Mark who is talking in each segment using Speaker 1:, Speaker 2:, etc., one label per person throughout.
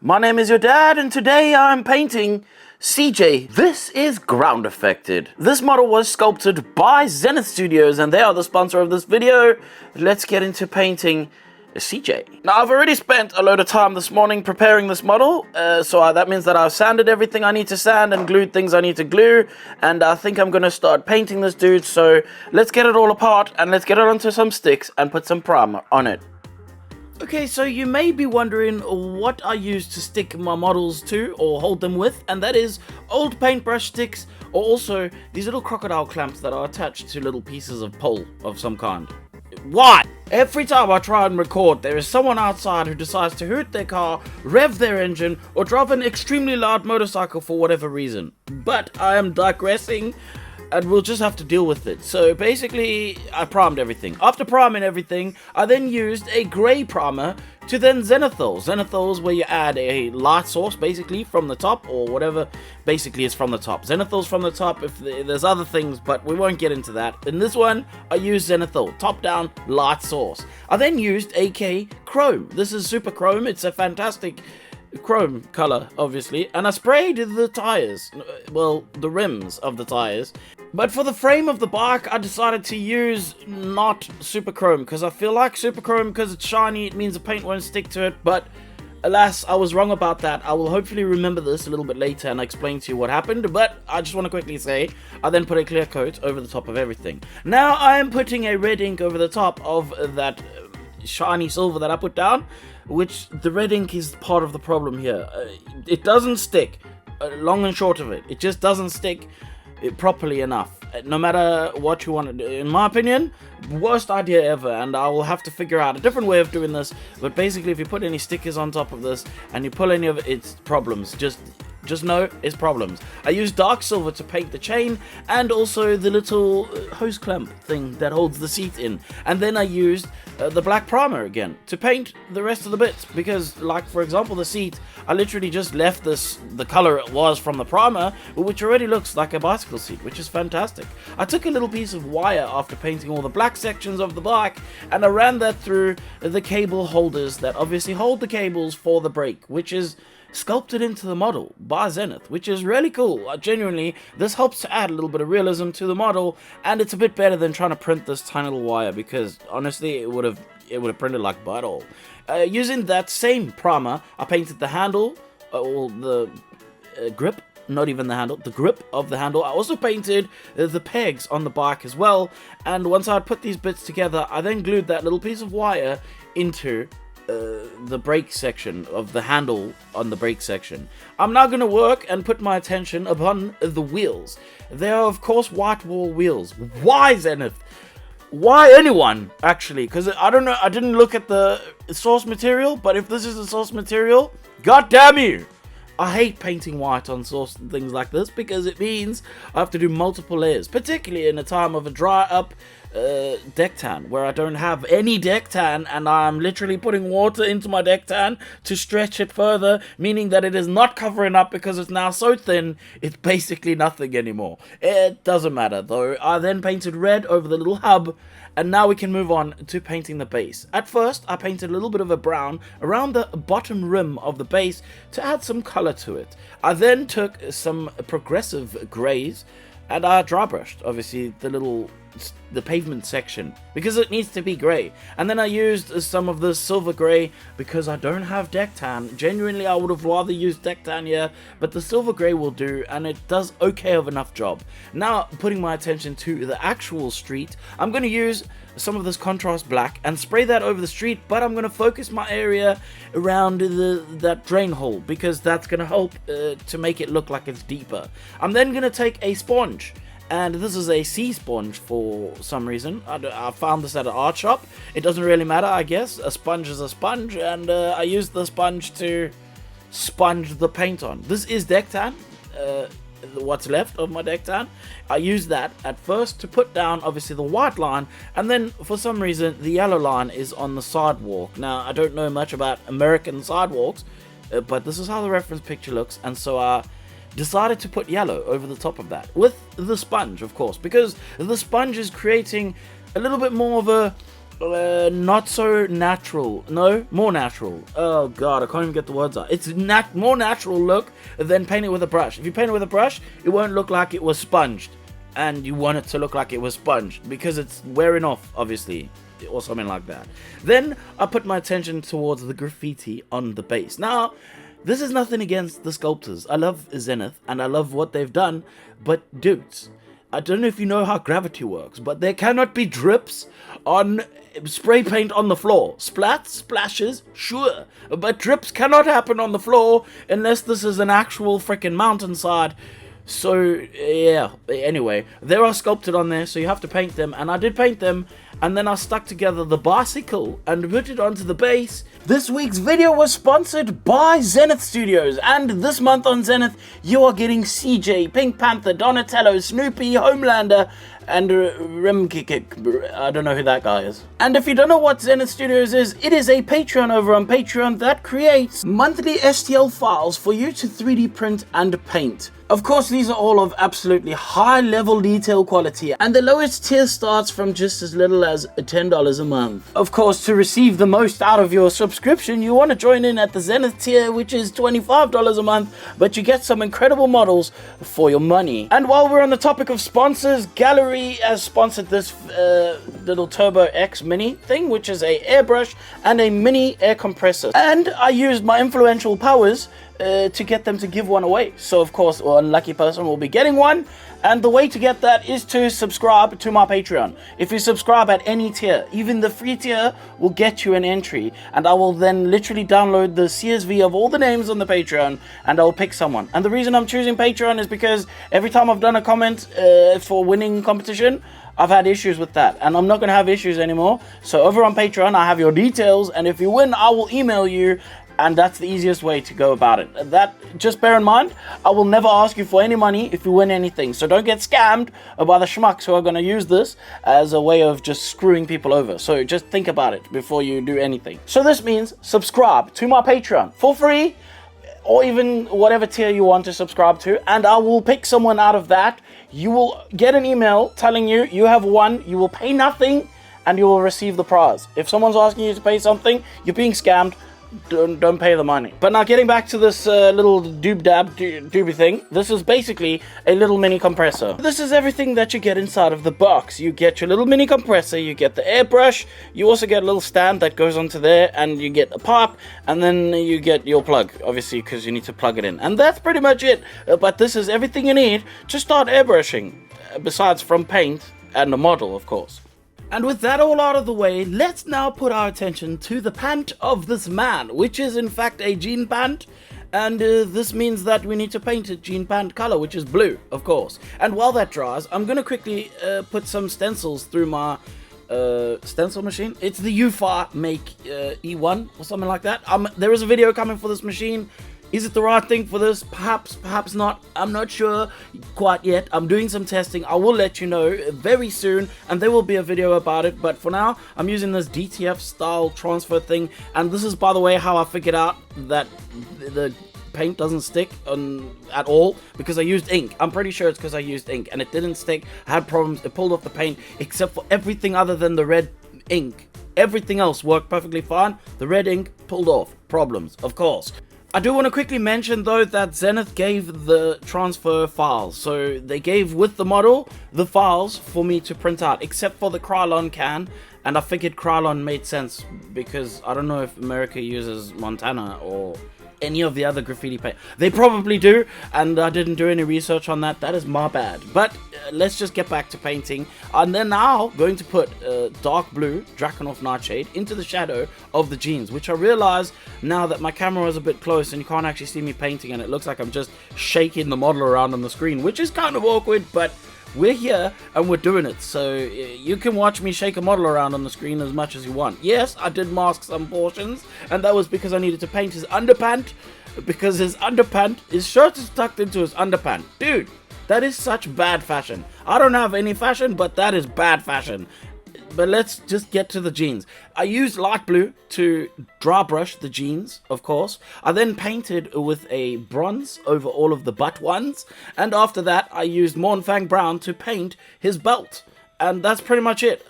Speaker 1: My name is your dad, and today I'm painting CJ. This is Groundeffected. This model was sculpted by Zenith Studios, and they are the sponsor of this video. Let's get into painting CJ. Now, I've already spent a load of time this morning preparing this model, so that means that I've sanded everything I need to sand and glued things I need to glue, and I think I'm going to start painting this dude, so let's get it all apart, and let's get it onto some sticks and put some primer on it. Okay, so you may be wondering what I use to stick my models to or hold them with, and that is old paintbrush sticks, or also these little crocodile clamps that are attached to little pieces of pole of some kind. Why? Every time I try and record, there is someone outside who decides to hoot their car, rev their engine, or drive an extremely loud motorcycle for whatever reason. But I am digressing, and we'll just have to deal with it. So basically, I primed everything. After priming everything, I then used a grey primer to then zenithal. Zenithal is where you add a light source, basically, from the top, or whatever basically is from the top. Zenithal's from the top, if there's other things, but we won't get into that. In this one, I used zenithal, top-down light source. I then used AK Chrome. This is Super Chrome. It's a fantastic chrome color, obviously, and I sprayed the tires, well, the rims of the tires. But for the frame of the bike, I decided to use not super chrome, because I feel like super chrome, because it's shiny, it means the paint won't stick to it. But alas, I was wrong about that. I will hopefully remember this a little bit later and explain to you what happened, but I just want to quickly say, I then put a clear coat over the top of everything. Now I am putting a red ink over the top of that shiny silver that I put down, which the red ink is part of the problem here. It doesn't stick, long and short of it. It just doesn't stick properly enough, no matter what you want to do. In my opinion, worst idea ever, and I will have to figure out a different way of doing this. But basically, if you put any stickers on top of this and you pull any of it, it's problems. Just know it's problems. I used dark silver to paint the chain and also the little hose clamp thing that holds the seat in. And then I used the black primer again to paint the rest of the bits, because, like, for example, the seat, I literally just left the color it was from the primer, which already looks like a bicycle seat, which is fantastic. I took a little piece of wire after painting all the black sections of the bike, and I ran that through the cable holders that obviously hold the cables for the brake, which is sculpted into the model by Zenith, which is really cool. Genuinely, this helps to add a little bit of realism to the model, and it's a bit better than trying to print this tiny little wire, because honestly, it would have printed like butthole. Using that same primer, I painted the handle, or the grip. Not even the handle, the grip of the handle. I also painted the pegs on the bike as well, and once I had put these bits together, I then glued that little piece of wire into the brake section of the handle on the brake section. I'm now going to work and put my attention upon the wheels. They are, of course, white wall wheels. Why, Zenith? Why anyone, actually? Because I don't know, I didn't look at the source material, but if this is the source material, god damn you! I hate painting white on source and things like this, because it means I have to do multiple layers, particularly in a time of a dry up deck tan, where I don't have any deck tan, and I'm literally putting water into my deck tan to stretch it further, meaning that it is not covering up, because it's now so thin, it's basically nothing anymore. It doesn't matter though. I then painted red over the little hub, and now we can move on to painting the base. At first, I painted a little bit of a brown around the bottom rim of the base to add some color to it. I then took some progressive grays, and I dry brushed, obviously, the pavement section, because it needs to be grey. And then I used some of the silver grey, because I don't have deck tan. Genuinely, I would have rather used deck tan here, but the silver grey will do, and it does okay of enough job. Now, putting my attention to the actual street, I'm going to use some of this contrast black and spray that over the street, but I'm going to focus my area around that drain hole, because that's going to help to make it look like it's deeper. I'm then going to take a sponge, and this is a sea sponge for some reason. I found this at an art shop. It doesn't really matter, I guess. A sponge is a sponge, and I used the sponge to sponge the paint on. This is deck tan, what's left of my deck tan. I used that at first to put down, obviously, the white line, and then for some reason the yellow line is on the sidewalk. Now, I don't know much about American sidewalks, but this is how the reference picture looks, and so I decided to put yellow over the top of that with the sponge, of course, because the sponge is creating a little bit more of a not so natural. No, more natural. Oh god, I can't even get the words out. It's more natural look than paint it with a brush. If you paint it with a brush, it won't look like it was sponged, and you want it to look like it was sponged because it's wearing off, obviously, or something like that. Then I put my attention towards the graffiti on the base. Now, this is nothing against the sculptors. I love Zenith and I love what they've done, but dudes, I don't know if you know how gravity works, but there cannot be drips on spray paint on the floor. Splats, splashes, sure, but drips cannot happen on the floor unless this is an actual freaking mountainside. So yeah, anyway, they are sculpted on there, so you have to paint them, and I did paint them, and then I stuck together the bicycle and put it onto the base. This week's video was sponsored by Zenith Studios, and this month on Zenith, you are getting CJ, Pink Panther, Donatello, Snoopy, Homelander, and Remkikik. I don't know who that guy is. And if you don't know what Zenith Studios is, it is a Patreon over on Patreon that creates monthly STL files for you to 3D print and paint. Of course, these are all of absolutely high level detail quality, and the lowest tier starts from just as little as $10 a month. Of course, to receive the most out of your subscription, you want to join in at the Zenith tier, which is $25 a month, but you get some incredible models for your money. And while we're on the topic of sponsors, Gaahleri has sponsored this little Turbo X Mini thing, which is a airbrush and a mini air compressor. And I used my influential powers to get them to give one away. So of course, one lucky person will be getting one, and the way to get that is to subscribe to my Patreon. If you subscribe at any tier, even the free tier will get you an entry, and I will then literally download the CSV of all the names on the Patreon, and I'll pick someone. And the reason I'm choosing Patreon is because every time I've done a comment for winning competition, I've had issues with that, and I'm not going to have issues anymore. So over on Patreon, I have your details, and if you win, I will email you. And that's the easiest way to go about it. That, just bear in mind, I will never ask you for any money if you win anything. So don't get scammed by the schmucks who are going to use this as a way of just screwing people over. So just think about it before you do anything. So this means subscribe to my Patreon for free, or even whatever tier you want to subscribe to, and I will pick someone out of that. You will get an email telling you you have won. You will pay nothing, and you will receive the prize. If someone's asking you to pay something, you're being scammed. Don't pay the money. But now getting back to this little doobie thing, this is basically a little mini compressor. This is everything that you get inside of the box. You get your little mini compressor, you get the airbrush, you also get a little stand that goes onto there, and you get a pipe, and then you get your plug, obviously, because you need to plug it in. And that's pretty much it. But this is everything you need to start airbrushing, besides from paint and a model, of course. And with that all out of the way, let's now put our attention to the pant of this man, which is in fact a jean pant. And this means that we need to paint it jean pant color, which is blue, of course. And while that dries, I'm going to quickly put some stencils through my stencil machine. It's the UFA Make E1 or something like that. There is a video coming for this machine. Is it the right thing for this? Perhaps, perhaps not. I'm not sure quite yet. I'm doing some testing. I will let you know very soon, and there will be a video about it. But for now, I'm using this DTF style transfer thing. And this is, by the way, how I figured out that the paint doesn't stick at all, because I used ink. I'm pretty sure it's because I used ink, and it didn't stick. I had problems. It pulled off the paint, except for everything other than the red ink. Everything else worked perfectly fine. The red ink pulled off. Problems, of course. I do want to quickly mention though that Zenith gave the transfer files, so they gave with the model the files for me to print out, except for the Krylon can, and I figured Krylon made sense because I don't know if America uses Montana or any of the other graffiti paint. They probably do, and I didn't do any research on that. That is my bad. But let's just get back to painting. And then now going to put dark blue Drakenhof Nightshade into the shadow of the jeans, which I realize now that my camera is a bit close and you can't actually see me painting, and it looks like I'm just shaking the model around on the screen, which is kind of awkward, but we're here and we're doing it, so you can watch me shake a model around on the screen as much as you want. Yes, I did mask some portions, and that was because I needed to paint his underpant, because his shirt is tucked into his underpant. Dude, that is such bad fashion. I don't have any fashion, but that is bad fashion. But let's just get to the jeans. I used light blue to dry brush the jeans, of course. I then painted with a bronze over all of the butt ones. And after that, I used Mornfang Brown to paint his belt. And that's pretty much it.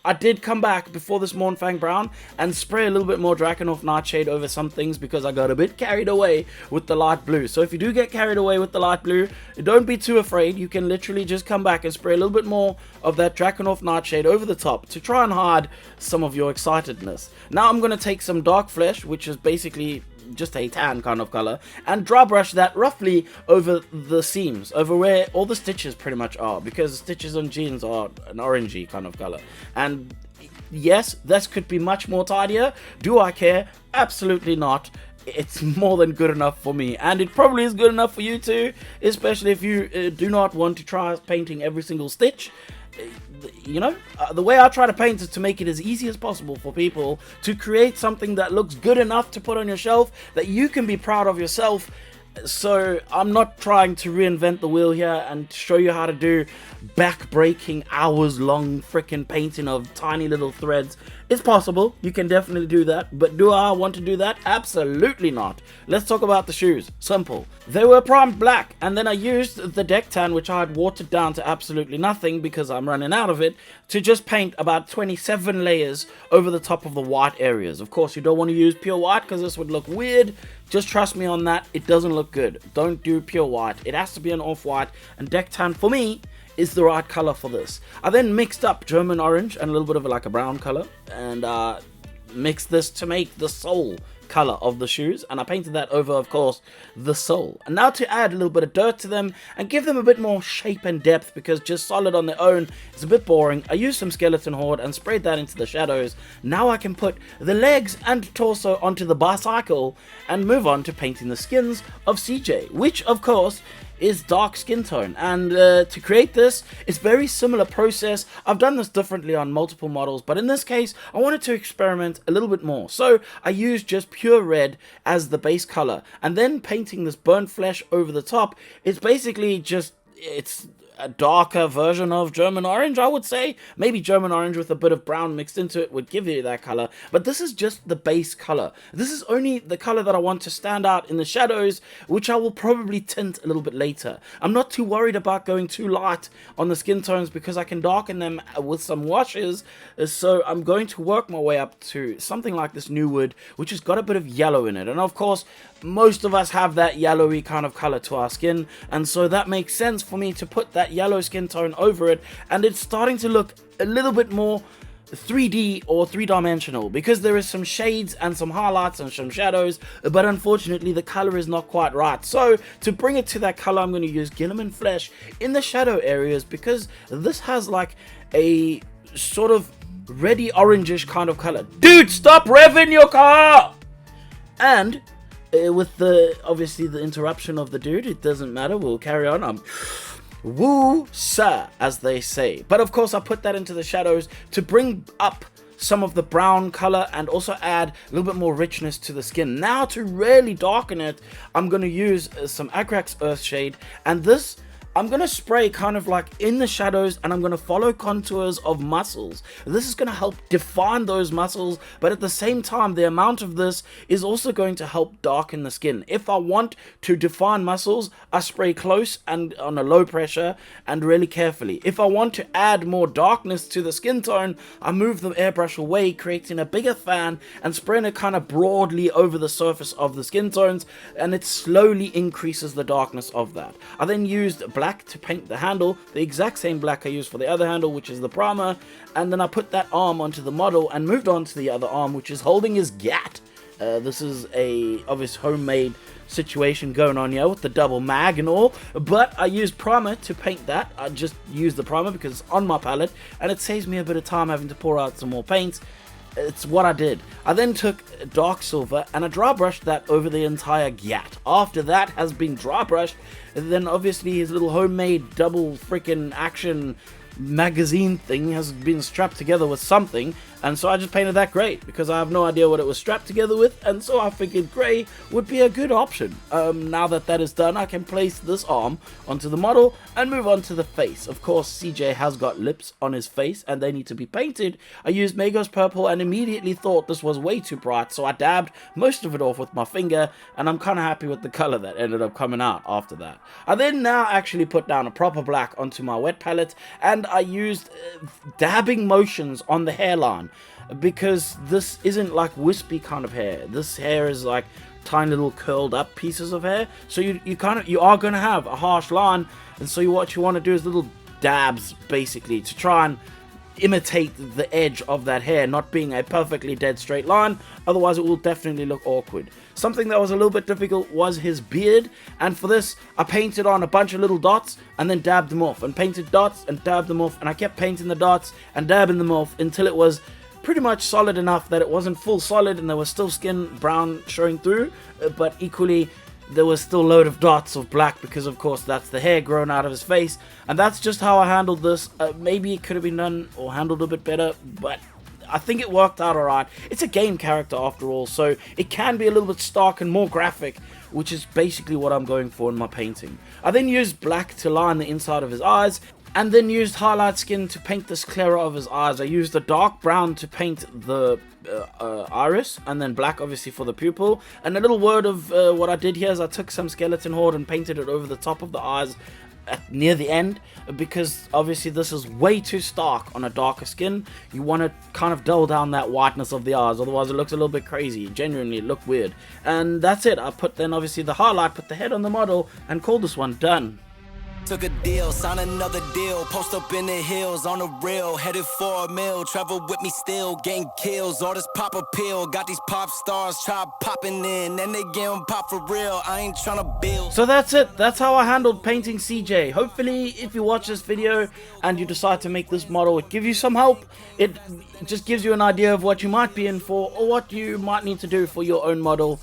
Speaker 1: I did come back before this Mornfang Brown and spray a little bit more Drakenhof Nightshade over some things because I got a bit carried away with the light blue. So if you do get carried away with the light blue, don't be too afraid. You can literally just come back and spray a little bit more of that Drakenhof Nightshade over the top to try and hide some of your excitedness. Now I'm going to take some Dark Flesh, which is basically just a tan kind of color, and dry brush that roughly over the seams, over where all the stitches pretty much are, because the stitches on jeans are an orangey kind of color. And yes, this could be much more tidier. Do I care? Absolutely not. It's more than good enough for me, and it probably is good enough for you too, especially if you do not want to try painting every single stitch. You know, the way I try to paint is to make it as easy as possible for people to create something that looks good enough to put on your shelf, that you can be proud of yourself. So I'm not trying to reinvent the wheel here and show you how to do back-breaking, hours-long freaking painting of tiny little threads. It's possible, you can definitely do that, but do I want to do that? Absolutely not. Let's talk about the shoes. Simple. They were primed black, and then I used the deck tan, which I had watered down to absolutely nothing because I'm running out of it, to just paint about 27 layers over the top of the white areas. Of course, you don't want to use pure white because this would look weird. Just trust me on that, it doesn't look good. Don't do pure white. It has to be an off-white, and deck tan for me is the right color for this. I then mixed up German orange and a little bit of like a brown color, and mixed this to make the sole color of the shoes, and I painted that over, of course, the sole. And now to add a little bit of dirt to them and give them a bit more shape and depth, because just solid on their own is a bit boring, I used some skeleton horde and sprayed that into the shadows. Now I can put the legs and torso onto the bicycle and move on to painting the skins of CJ, which of course is dark skin tone. And to create this, it's very similar process. I've done this differently on multiple models, but in this case I wanted to experiment a little bit more, so I used just pure red as the base color, and then painting this burnt flesh over the top. It's basically just, it's a darker version of German orange, I would say. Maybe German orange with a bit of brown mixed into it would give you that color, but this is just the base color. This is only the color that I want to stand out in the shadows, which I will probably tint a little bit later. I'm not too worried about going too light on the skin tones because I can darken them with some washes, so I'm going to work my way up to something like this new wood, which has got a bit of yellow in it. And of course, most of us have that yellowy kind of color to our skin, and so that makes sense for me to put that yellow skin tone over it, and it's starting to look a little bit more 3D or three-dimensional because there is some shades and some highlights and some shadows, but unfortunately the color is not quite right. So to bring it to that color, I'm going to use Guilliman Flesh in the shadow areas, because this has like a sort of reddy orangish kind of color. Dude, stop revving your car! And with the, obviously the interruption of the dude, it doesn't matter, we'll carry on. I'm woo sir, as they say. But of course I put that into the shadows to bring up some of the brown color and also add a little bit more richness to the skin. Now to really darken it, I'm going to use some Agrax Earthshade, and this I'm going to spray kind of like in the shadows, and I'm going to follow contours of muscles. This is going to help define those muscles, but at the same time, the amount of this is also going to help darken the skin. If I want to define muscles, I spray close and on a low pressure and really carefully. If I want to add more darkness to the skin tone, I move the airbrush away, creating a bigger fan and spraying it kind of broadly over the surface of the skin tones, and it slowly increases the darkness of that. I then used black to paint the handle, the exact same black I used for the other handle, which is the primer, and then I put that arm onto the model and moved on to the other arm, which is holding his gat. This is a obvious homemade situation going on here with the double mag and all, but I used primer to paint that. I just used the primer because it's on my palette and it saves me a bit of time having to pour out some more paints. It's what I did. I then took dark silver and I dry brushed that over the entire gat. After that has been dry brushed, then obviously his little homemade double freaking action magazine thing has been strapped together with something, and so I just painted that grey because I have no idea what it was strapped together with, and so I figured grey would be a good option. Now that that is done, I can place this arm onto the model and move on to the face. Of course, CJ has got lips on his face and they need to be painted. I used Magos Purple and immediately thought this was way too bright, so I dabbed most of it off with my finger, and I'm kind of happy with the color that ended up coming out after that. I then now actually put down a proper black onto my wet palette and and I used dabbing motions on the hairline, because this isn't like wispy kind of hair. This hair is like tiny little curled up pieces of hair, so you are going to have a harsh line, and so what you want to do is little dabs basically to try and imitate the edge of that hair, not being a perfectly dead straight line, otherwise it will definitely look awkward. Something that was a little bit difficult was his beard, and for this I painted on a bunch of little dots and then dabbed them off, and painted dots and dabbed them off, and I kept painting the dots and dabbing them off until it was pretty much solid enough that it wasn't full solid and there was still skin brown showing through, but equally there was still a load of dots of black, because of course that's the hair grown out of his face. And that's just how I handled this. Maybe it could have been done or handled a bit better, but I think it worked out alright. It's a game character after all, so it can be a little bit stark and more graphic, which is basically what I'm going for in my painting. I then used black to line the inside of his eyes, and then used highlight skin to paint the sclera of his eyes. I used the dark brown to paint the iris, and then black obviously for the pupil. And a little word of what I did here is I took some skeleton horde and painted it over the top of the eyes near the end, because obviously this is way too stark on a darker skin. You want to kind of dull down that whiteness of the eyes, otherwise it looks a little bit crazy. Genuinely it looked weird. And that's it. I put then obviously the highlight, put the head on the model, and called this one done.
Speaker 2: Took a deal, sign another deal, post up in the hills on the rail, headed for a mill, travel with me still, getting kills, all this pop appeal, got these pop stars try popping in, and they getting pop for real, I ain't tryna build.
Speaker 1: So that's it, that's how I handled painting CJ. Hopefully if you watch this video and you decide to make this model, it gives you some help. It just gives you an idea of what you might be in for, or what you might need to do for your own model.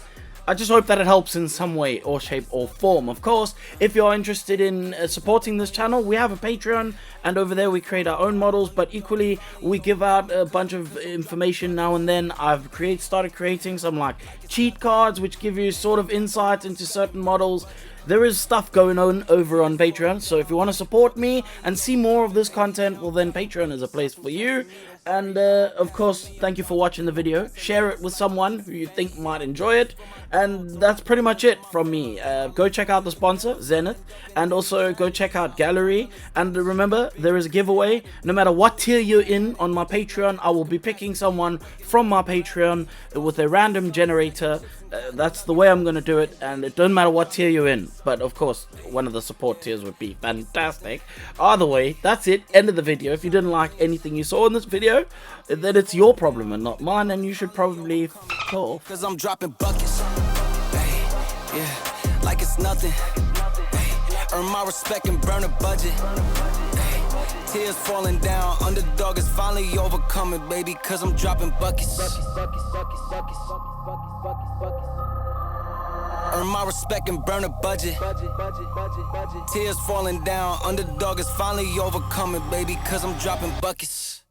Speaker 1: I just hope that it helps in some way or shape or form. Of course, if you're interested in supporting this channel, we have a Patreon, and over there we create our own models, but equally we give out a bunch of information now and then. I've started creating some like cheat cards which give you sort of insight into certain models. There is stuff going on over on Patreon, so if you want to support me and see more of this content, well then Patreon is a place for you. And of course, thank you for watching the video. Share it with someone who you think might enjoy it. And that's pretty much it from me. Go check out the sponsor, Zenith, and also go check out Gaahleri. And remember, there is a giveaway. No matter what tier you're in on my Patreon, I will be picking someone from my Patreon with a random generator. That's the way I'm going to do it, and it doesn't matter what tier you're in, but of course one of the support tiers would be fantastic. Either way, that's it, end of the video. If you didn't like anything you saw in this video, then it's your problem and not mine, and you should probably f*** off.
Speaker 2: Cause I'm dropping buckets, hey, yeah, like it's nothing, hey, earn my respect and burn a budget, hey, tears falling down, underdog is finally overcoming, baby, cause I'm dropping buckets. Earn my respect and burn a budget. Tears falling down, underdog is finally overcoming, baby, cause I'm dropping buckets.